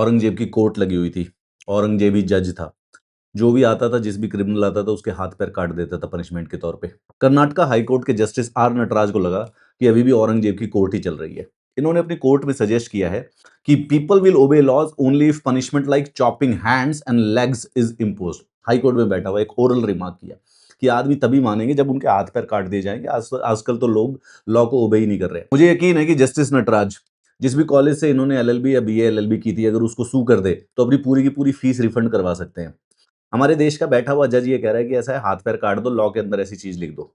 औरंगजेब की कोर्ट लगी हुई थी, औरंगजेब ही जज था। जो भी आता था, जिस भी क्रिमिनल आता था, उसके हाथ पैर काट देता था पनिशमेंट के तौर पे। कर्नाटका हाई कोर्ट के जस्टिस आर नटराज को लगा कि अभी भी औरंगजेब की कोर्ट ही चल रही है। इन्होंने अपनी कोर्ट में सजेस्ट किया है कि people will obey laws only if punishment like chopping hands and legs is imposed. High court में बैठा हुआ एक ओरल रिमार्क किया कि आदमी तभी मानेंगे जब उनके हाथ पैर काट दिए जाएंगे। आजकल तो लोग लॉ को ओबे ही नहीं कर रहे हैं। मुझे यकीन है कि जस्टिस नटराज, जिस भी कॉलेज से इन्होंने एलएलबी या बीए एलएलबी की थी, अगर उसको सू कर दे तो अपनी पूरी की पूरी फीस रिफंड करवा सकते हैं। हमारे देश का बैठा हुआ जज ये कह रहा है कि ऐसा है, हाथ पैर काट दो, लॉ के अंदर ऐसी चीज लिख दो।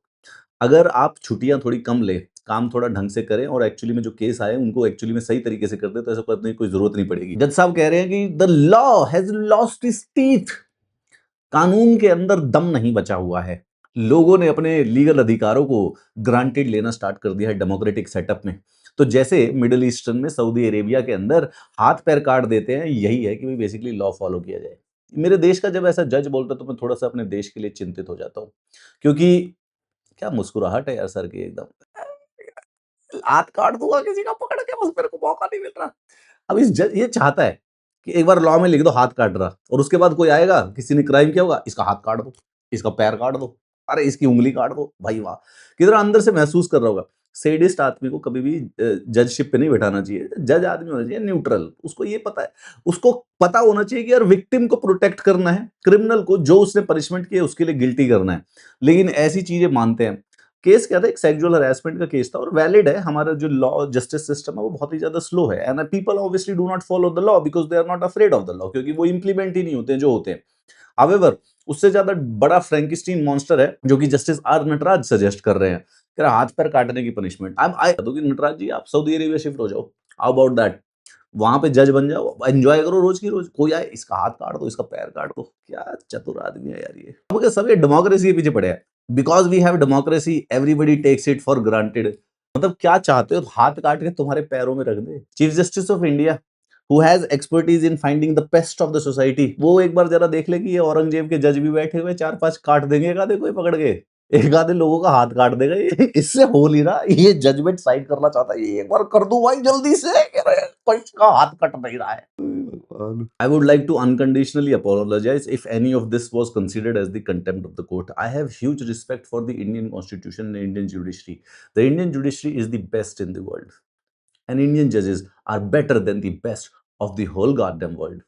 अगर आप छुट्टियां थोड़ी कम ले, काम थोड़ा ढंग से करें और एक्चुअली में जो केस आए उनको एक्चुअली में सही तरीके से कर दे, तो ऐसा करने की कोई जरूरत नहीं पड़ेगी। जज साहब कह रहे हैं कि the law has lost its teeth. कानून के अंदर दम नहीं बचा हुआ है। लोगों ने अपने लीगल अधिकारों को ग्रांटेड लेना स्टार्ट कर दिया है डेमोक्रेटिक सेटअप में। तो जैसे मिडिल ईस्टर्न में, सऊदी अरेबिया के अंदर हाथ पैर काट देते हैं, यही है कि बेसिकली लॉ फॉलो किया जाए। मेरे देश का जब ऐसा जज बोलता है तो मैं थोड़ा सा अपने देश के लिए चिंतित हो जाता हूँ, क्योंकि क्या मुस्कुराहट है यार सर की एकदम। हाथ काट दूंगा किसी का पकड़ के, बस मेरे को मौका नहीं मिल रहा। अब इस जज ये चाहता है कि एक बार लॉ में लिख दो हाथ काट रहा, और उसके बाद कोई आएगा, किसी ने क्राइम किया होगा, इसका हाथ काट दो, इसका पैर काट दो, अरे इसकी उंगली काट दो। भाई वाह, कितना अंदर से महसूस कर रहा होगा। सेडिस्ट आदमी को कभी भी जजशिप पे नहीं बैठाना चाहिए। जज आदमी होना चाहिए न्यूट्रल। उसको ये पता है, उसको पता होना चाहिए कि यार विक्टिम को प्रोटेक्ट करना है, क्रिमिनल को जो उसने पनिशमेंट किया उसके लिए गिल्टी करना है। लेकिन ऐसी चीजें मानते हैं। केस क्या था, एक सेक्सुअल हरासमेंट का केस था, और वैलिड है। हमारा जो लॉ जस्टिस सिस्टम है वो बहुत ही ज्यादा स्लो है, and people obviously do not follow the law because they are not afraid of the law, क्योंकि वो इंप्लीमेंट ही नहीं होते हैं जो होते हैं। हावेवर, उससे ज्यादा बड़ा फ्रैंकिस्टीन मॉन्स्टर है जो कि जस्टिस आर नटराज सजेस्ट कर रहे हैं, कह रहा हाथ पैर काटने की पनिशमेंट। आई दो कि नटराज जी आप सऊदी अरेबिया शिफ्ट हो जाओ, हाउ अबाउट दैट? वहां पे जज बन जाओ, एंजॉय करो रोज की रोज। कोई आए, इसका हाथ काट दो, इसका पैर काट दो। क्या चतुर आदमी है यार ये। अब क्या सब ये डेमोक्रेसी के पीछे पड़े हैं? Because we have democracy everybody takes it for granted. मतलब क्या चाहते हो, हाथ काट के तुम्हारे पैरों में रख दे? Chief justice of India who has expertise in finding the pest of the society, वो एक बार जरा देख ले कि ये औरंगजेब के जज भी बैठे हुए, चार पांच काट देंगे एक आधे कोई पकड़ के, एक आधे लोगों का हाथ काट देगा ये। इससे हो नहीं रहा, ये जजमेंट साइड करना चाहता है, ये एक बार कर दूं भाई जल्दी से, कोई का हाथ कट नहीं रहा है। I would like to unconditionally apologize if any of this was considered as the contempt of the court. I have huge respect for the Indian constitution and Indian judiciary. The Indian judiciary is the best in the world, and Indian judges are better than the best of the whole goddamn world.